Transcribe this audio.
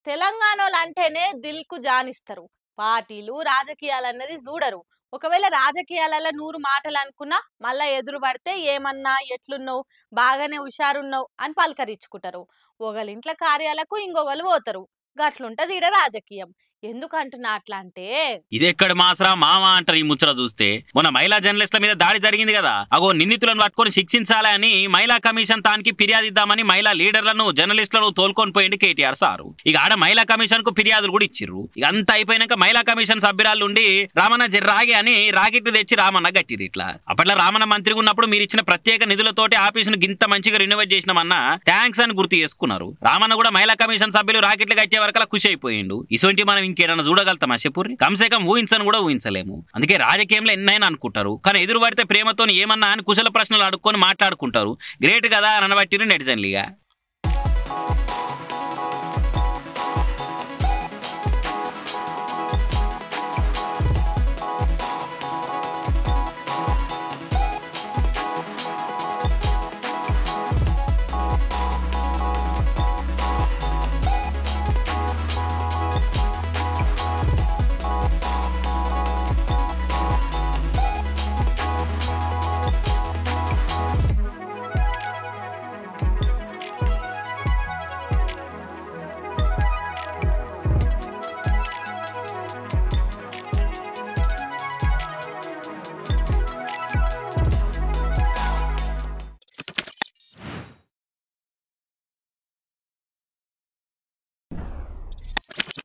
తెలంగాణలో అంటేనే దిల్‌కు జానిస్తారు. పార్టీలు, రాజకీయాలన్నది జూడరు. ఒకవేళ రాజకీయాలలో 100 మాటలనుకున్నా, మళ్ళా ఎదురు పడితే ఏమన్నా, ఎట్లున్నవు, బాగానే హుషారున్నవు అని పలకరించుకుంటారు. ఒకళ్ళింట్ల కార్యాలకు ఇంకొకళ్ళు పోతరు. గట్లుంటది ఈడ రాజకీయం. ఎందుకంటున్నా అట్లా అంటే ఇదెక్కడ మాసరా మామ అంటారు ఈ ముచ్చట చూస్తే. మొన్న మహిళా జర్నలిస్టుల మీద దాడి జరిగింది కదా, అగో నిందితులను పట్టుకొని శిక్షించాలి అని మహిళా కమిషన్ తానికి ఫిర్యాదు ఇద్దామని మహిళా లీడర్లను జర్నలిస్టులను తోలుకొని పోయింది కేటీఆర్ సారు. ఇక ఆడ మహిళా కమిషన్ కు ఫిర్యాదులు కూడా ఇచ్చిర్రు. ఇక అంతా అయిపోయినాక మహిళా కమిషన్ సభ్యురాలు ఉండి రామన్న జర్రాగి అని రాకెట్ తెచ్చి రామన్న గట్టిరు. ఇట్లా అప్పట్లో రామన్న మంత్రిగా ఉన్నప్పుడు మీరు ఇచ్చిన ప్రత్యేక నిధులతోటి ఆఫీసును గింత మంచిగా రినోవేట్ చేసినామన్నా థ్యాంక్స్ అని గుర్తు చేసుకున్నారు. రామన్న కూడా మహిళా కమిషన్ సభ్యులు రాకెట్లు కట్టే వరకు ఖుషి అయిపోయిండు. ఇటువంటి మనం ఇంకేదన్నా చూడగలుగుతామా చెప్పుర్రి? కంసేకం ఊహించను కూడా ఊహించలేము. అందుకే రాజకీయంలో ఎన్నైనా అనుకుంటారు, కానీ ఎదురు పడితే ప్రేమతో ఏమన్నా అని కుశల ప్రశ్నలు అడుక్కొని మాట్లాడుకుంటారు. గ్రేట్ కదా అని అనబట్టిరు నెటిజన్లుగా.